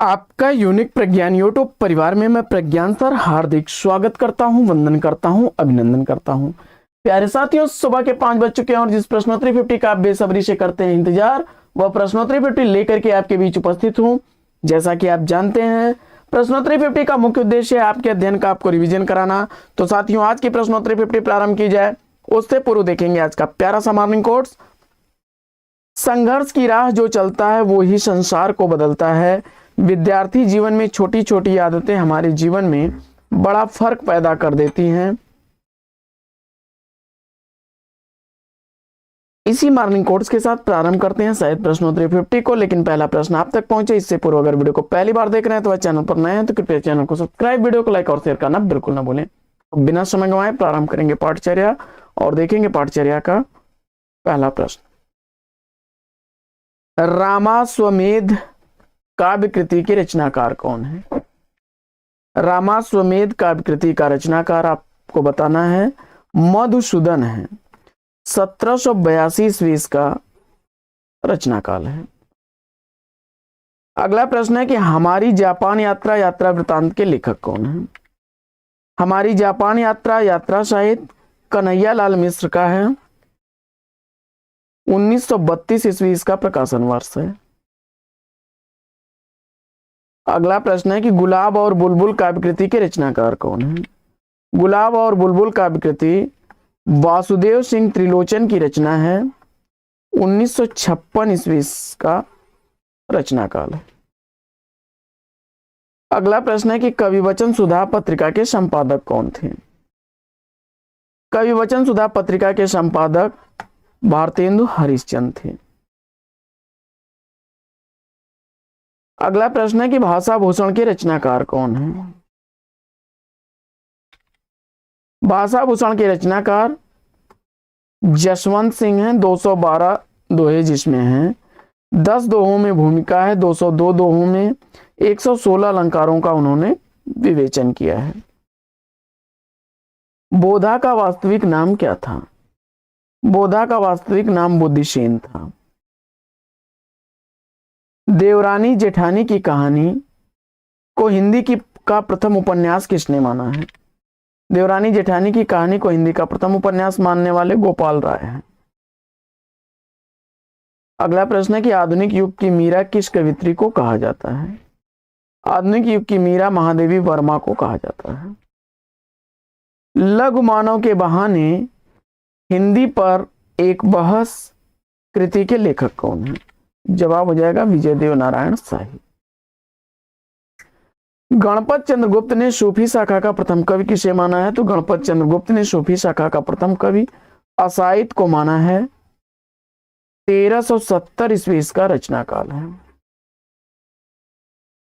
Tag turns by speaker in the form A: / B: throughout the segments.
A: आपका यूनिक प्रज्ञान यूट्यूब परिवार में मैं प्रज्ञान सर हार्दिक स्वागत करता हूं, वंदन करता हूं, अभिनंदन करता हूं। प्यारे साथियों, सुबह के 5 बज चुके हैं और जिस प्रश्नोत्तरी 50 का आप बेसब्री से करते हैं इंतजार, वह प्रश्नोत्तरी 50 लेकर के आपके बीच उपस्थित हूं। जैसा कि आप जानते हैं, प्रश्नोत्तरी 50 का मुख्य उद्देश्य है आपके अध्ययन का आपको रिविजन कराना। तो साथियों, आज की प्रश्नोत्तरी 50 प्रारंभ की जाए उससे पूर्व देखेंगे आज का प्यारा सा मॉर्निंग कोट्स। संघर्ष की राह जो चलता है वो ही संसार को बदलता है। विद्यार्थी जीवन में छोटी छोटी आदतें हमारे जीवन में बड़ा फर्क पैदा कर देती हैं। इसी मॉर्निंग कोट्स के साथ प्रारंभ करते हैं शायद प्रश्नोत्तरी 50 को। लेकिन पहला प्रश्न आप तक पहुंचे इससे पूर्व अगर वीडियो को पहली बार देख रहे हैं तो वह चैनल पर नए हैं तो कृपया चैनल को सब्सक्राइब, वीडियो को लाइक और शेयर करना बिल्कुल ना भूलें। बिना समय गंवाए प्रारंभ करेंगे पाठचर्या और देखेंगे पाठचर्या का पहला प्रश्न। रामाश्वमेध काव्य कृति के रचनाकार कौन है? रामाश्वमेध काव्य कृति का रचनाकार आपको बताना है मधुसूदन है। 1782 ईस्वी का रचनाकाल है। अगला प्रश्न है कि हमारी जापान यात्रा यात्रा वृतांत के लेखक कौन है? हमारी जापान यात्रा यात्रा साहित्य कन्हैया लाल मिश्र का है। 1932 ईस्वी का प्रकाशन वर्ष है। अगला प्रश्न है कि गुलाब और बुलबुल काव्य कृति के रचनाकार कौन है? गुलाब और बुलबुल काव्य कृति वासुदेव सिंह त्रिलोचन की रचना है। 1956 ईस्वी का रचनाकाल है। अगला प्रश्न है कि कविवचन सुधा पत्रिका के संपादक कौन थे? कविवचन सुधा पत्रिका के संपादक भारतेंदु हरिश्चंद्र थे। अगला प्रश्न है कि भाषा भूषण के रचनाकार कौन है? भाषा भूषण के रचनाकार जसवंत सिंह हैं। 212 दोहे जिसमें हैं, 10 दोहों में भूमिका है, 202 दोहों में 116 अलंकारों का उन्होंने विवेचन किया है। बोधा का वास्तविक नाम क्या था? बोधा का वास्तविक नाम बुद्धिसेन था। देवरानी जेठानी की कहानी को हिंदी का प्रथम उपन्यास किसने माना है? देवरानी जेठानी की कहानी को हिंदी का प्रथम उपन्यास मानने वाले गोपाल राय हैं। अगला प्रश्न है कि आधुनिक युग की मीरा किस कवित्री को कहा जाता है? आधुनिक युग की मीरा महादेवी वर्मा को कहा जाता है। लघु मानव के बहाने हिंदी पर एक बहस कृति के लेखक कौन है? जवाब हो जाएगा विजय देव नारायण शाही। गणपत चंद्रगुप्त ने सूफी शाखा का प्रथम कवि किसे माना है? तो गणपत चंद्रगुप्त ने सूफी शाखा का प्रथम कवि असाइद को माना है। 1370 ईस्वी का रचनाकाल है।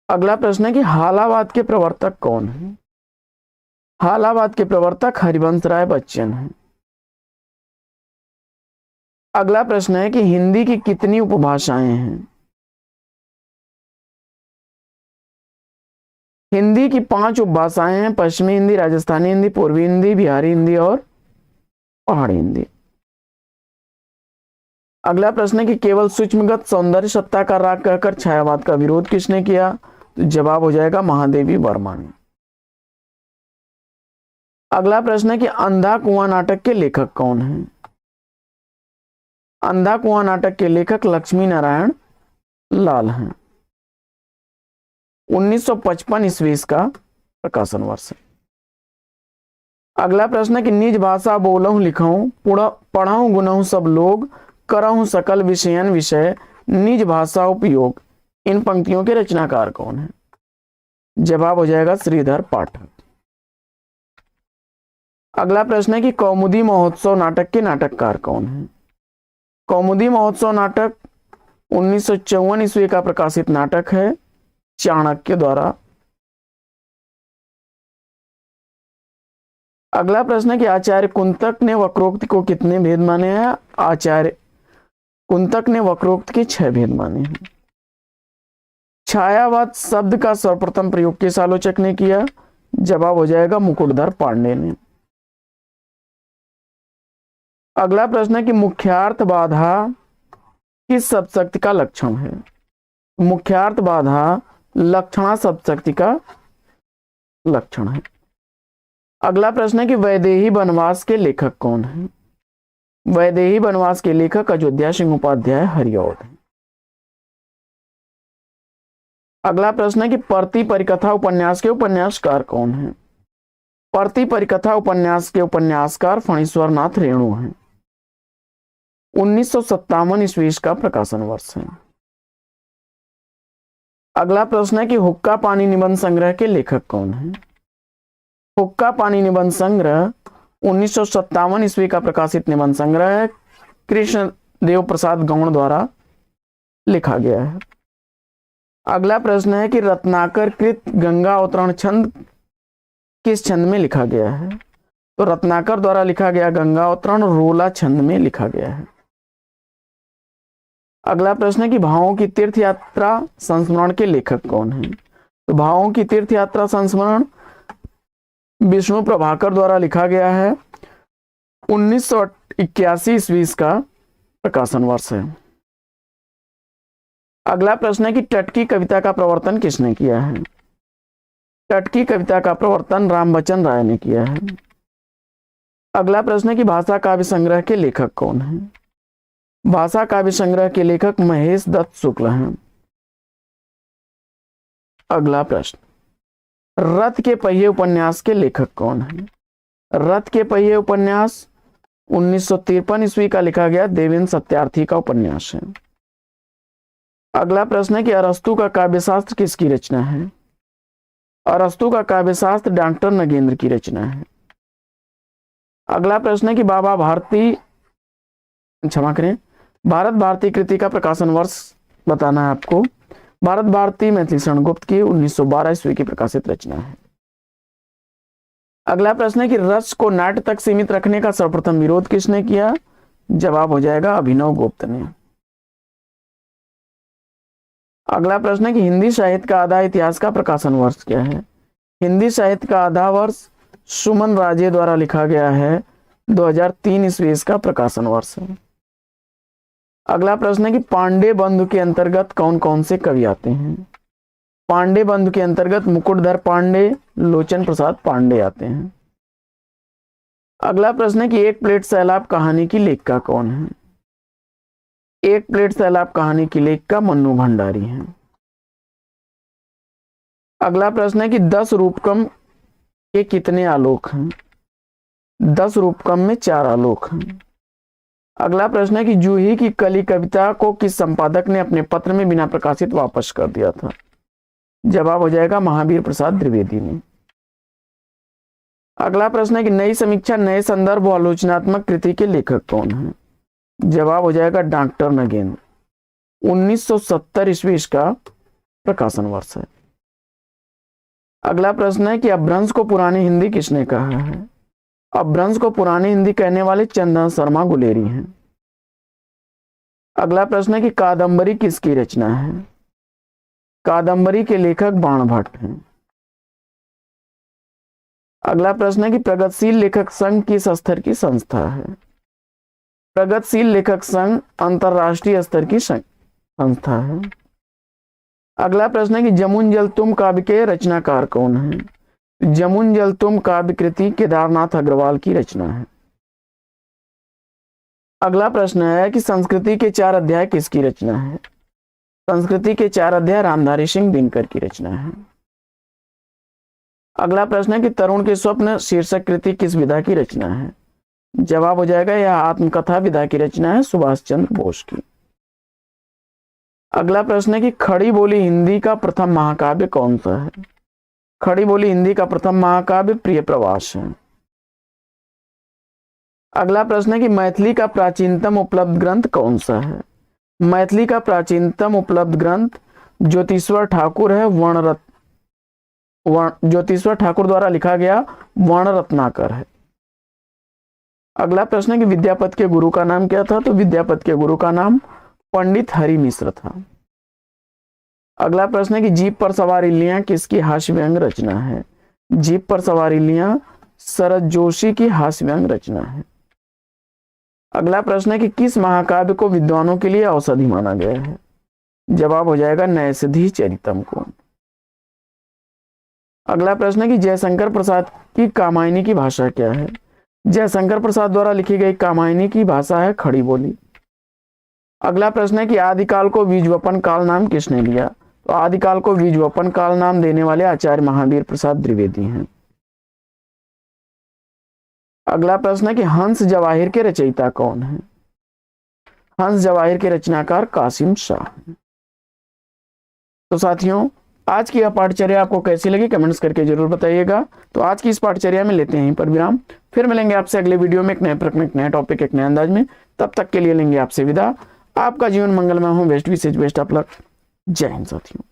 A: अगला प्रश्न है कि हालावाद के प्रवर्तक कौन है? हालावाद के प्रवर्तक हरिवंश राय बच्चन है। अगला प्रश्न है कि हिंदी की कितनी उपभाषाएं हैं? हिंदी की 5 उपभाषाएं हैं। पश्चिमी हिंदी, राजस्थानी हिंदी, पूर्वी हिंदी, बिहारी हिंदी और पहाड़ी हिंदी। अगला प्रश्न है कि केवल सूक्ष्मगत सौंदर्य सत्ता का राग कहकर छायावाद का विरोध किसने किया? तो जवाब हो जाएगा महादेवी वर्मा ने। अगला प्रश्न है कि अंधा कुआं नाटक के लेखक कौन है? अंधा कुआं नाटक के लेखक लक्ष्मी नारायण लाल हैं। 1955 ईस्वी का प्रकाशन वर्ष है। अगला प्रश्न है कि निज भाषा बोलहु लिखहु पढ़हु गुनहु सब लोग करहु सकल विषयन विषय निज भाषा उपयोग। इन पंक्तियों के रचनाकार कौन है? जवाब हो जाएगा श्रीधर पाठक। अगला प्रश्न है कि कौमुदी महोत्सव नाटक के नाटककार कौन है? कौमुदी महोत्सव नाटक 1954 ईस्वी का प्रकाशित नाटक है चाणक्य द्वारा। अगला प्रश्न है कि आचार्य कुंतक ने वक्रोक्ति को कितने भेद माने हैं? आचार्य कुंतक ने वक्रोक्ति के 6 भेद माने हैं। छायावाद शब्द का सर्वप्रथम प्रयोग किस आलोचक ने किया? जवाब हो जाएगा मुकुटधर पांडे ने। अगला प्रश्न है कि मुख्यार्थ बाधा किस शब्द शक्ति का लक्षण है? मुख्यार्थ बाधा लक्षणा शब्द शक्ति का लक्षण है। अगला प्रश्न है कि वैदेही वनवास के लेखक कौन है? वैदेही वनवास के लेखक अयोध्या सिंह उपाध्याय हरिऔध है। अगला प्रश्न है कि परती परिकथा उपन्यास के उपन्यासकार कौन है? परती परिकथा उपन्यास के उपन्यासकार फणीश्वर नाथ रेणु हैं। 1957 ईस्वी का प्रकाशन वर्ष है। अगला प्रश्न है कि हुक्का पानी निबंध संग्रह के लेखक कौन है? हुक्का पानी निबंध संग्रह 1957 ईस्वी का प्रकाशित निबंध संग्रह है। कृष्ण देव प्रसाद गौड़ द्वारा लिखा गया है। अगला प्रश्न है कि रत्नाकर कृत गंगा अवतरण छंद किस छंद में लिखा गया है? तो रत्नाकर द्वारा लिखा गया गंगा अवतरण रोला छंद में लिखा गया है। अगला प्रश्न है कि भावों की तीर्थ यात्रा संस्मरण के लेखक कौन है? तो भावों की तीर्थ यात्रा संस्मरण विष्णु प्रभाकर द्वारा लिखा गया है। 1981 ईस्वी का प्रकाशन वर्ष है। अगला प्रश्न है कि टटकी कविता का प्रवर्तन किसने किया है? टटकी कविता का प्रवर्तन रामबच्चन राय ने किया है। अगला प्रश्न है कि भाषा काव्य संग्रह के लेखक कौन है? भाषा काव्य संग्रह के लेखक महेश दत्त शुक्ल हैं। अगला प्रश्न, रथ के पहिए उपन्यास के लेखक कौन है? रथ के पहिए उपन्यास 1953 ईस्वी का लिखा गया देवेंद्र सत्यार्थी का उपन्यास है। अगला प्रश्न है कि अरस्तु का काव्यशास्त्र किसकी रचना है? अरस्तु का काव्यशास्त्र डॉक्टर नगेंद्र की रचना है। अगला प्रश्न है कि बाबा भारती, क्षमा करें, भारत भारती कृति का प्रकाशन वर्ष बताना है आपको। भारत भारती मैथिली शरण गुप्त की 1912 ईस्वी की प्रकाशित रचना है। अगला प्रश्न है कि रस को नाट्य तक सीमित रखने का सर्वप्रथम विरोध किसने किया? जवाब हो जाएगा अभिनव गुप्त ने। अगला प्रश्न है कि हिंदी साहित्य का आधा इतिहास का प्रकाशन वर्ष क्या है? हिंदी साहित्य का आधा वर्ष सुमन राजे द्वारा लिखा गया है। 2003 ईस्वी का प्रकाशन वर्ष है। अगला प्रश्न है कि पांडे बंधु के अंतर्गत कौन कौन से कवि आते हैं? पांडे बंधु के अंतर्गत मुकुटधर पांडे, लोचन प्रसाद पांडे आते हैं। अगला प्रश्न है कि एक प्लेट सैलाब कहानी की लेखिका कौन है? एक प्लेट सैलाब कहानी की लेखिका मन्नू भंडारी हैं। अगला प्रश्न है कि 10 रूपकम के कितने आलोक हैं? 10 रूपकम में 4 आलोक हैं। अगला प्रश्न है कि जूही की कली कविता को किस संपादक ने अपने पत्र में बिना प्रकाशित वापस कर दिया था? जवाब हो जाएगा महावीर प्रसाद द्विवेदी ने। अगला प्रश्न है कि नई समीक्षा, नए संदर्भ और आलोचनात्मक कृति के लेखक कौन है? जवाब हो जाएगा डॉक्टर नगेंद्र। 1970 ईस्वी का प्रकाशन वर्ष है। अगला प्रश्न है कि अपभ्रंश को पुरानी हिंदी किसने कहा है? अपभ्रंश को पुरानी हिंदी कहने वाले चंदन शर्मा गुलेरी हैं। अगला प्रश्न है कि कादंबरी किसकी रचना है? कादंबरी के लेखक बाणभट्ट हैं। अगला प्रश्न है कि प्रगतिशील लेखक संघ किस स्तर की संस्था है? प्रगतिशील लेखक संघ अंतरराष्ट्रीय स्तर की संस्था है। अगला प्रश्न है कि जमुन जल तुम काव्य के रचनाकार कौन है? जमुन जल तुम काव्य कृति केदारनाथ अग्रवाल की रचना है। अगला प्रश्न है कि संस्कृति के 4 अध्याय किसकी रचना है? संस्कृति के 4 अध्याय रामधारी सिंह दिनकर की रचना है। अगला प्रश्न है कि तरुण के स्वप्न शीर्षक कृति किस विधा की रचना है? जवाब हो जाएगा यह आत्मकथा विधा की रचना है सुभाष चंद्र बोस की। अगला प्रश्न है कि खड़ी बोली हिंदी का प्रथम महाकाव्य कौन सा है? खड़ी बोली हिंदी का प्रथम महाकाव्य प्रिय प्रवास है। अगला प्रश्न है कि मैथिली का प्राचीनतम उपलब्ध ग्रंथ कौन सा है? मैथिली का प्राचीनतम उपलब्ध ग्रंथ ज्योतिश्वर ठाकुर है। ज्योतिश्वर ठाकुर द्वारा लिखा गया वर्ण रत्नाकर है। अगला प्रश्न है कि विद्यापति के गुरु का नाम क्या था? तो विद्यापति के गुरु का नाम पंडित हरि मिश्र था। अगला प्रश्न है कि जीप पर सवार इल्लियां किसकी हास्य व्यंग रचना है? जीप पर सवार इल्लियां शरद जोशी की हास्य व्यंग रचना है। अगला प्रश्न है कि किस महाकाव्य को विद्वानों के लिए औषधि माना गया है? जवाब हो जाएगा नैषधि चरितम को। अगला प्रश्न है कि जयशंकर प्रसाद की कामायनी की भाषा क्या है? जयशंकर प्रसाद द्वारा लिखी गई कामायनी की भाषा है खड़ी बोली। अगला प्रश्न है कि आदिकाल को बीजवपन काल नाम किसने दिया? तो आदिकाल को बीजवपन काल नाम देने वाले आचार्य महावीर प्रसाद द्विवेदी हैं। अगला प्रश्न है कि हंस जवाहिर के रचयिता कौन है? हंस जवाहिर के रचनाकार कासिम शाह हैं। तो साथियों, आज की यह पाठचर्या आपको कैसी लगी कमेंट्स करके जरूर बताइएगा। तो आज की इस पाठचर्या में लेते हैं यहीं पर विराम। फिर मिलेंगे आपसे अगले वीडियो में एक नए प्रश्न, एक नया टॉपिक, एक नए अंदाज में। तब तक के लिए लेंगे आपसे विदा। आपका जीवन मंगलमय हो। बेस्ट विशेष बेस्ट ऑफ लक। जय हिंद साथियों।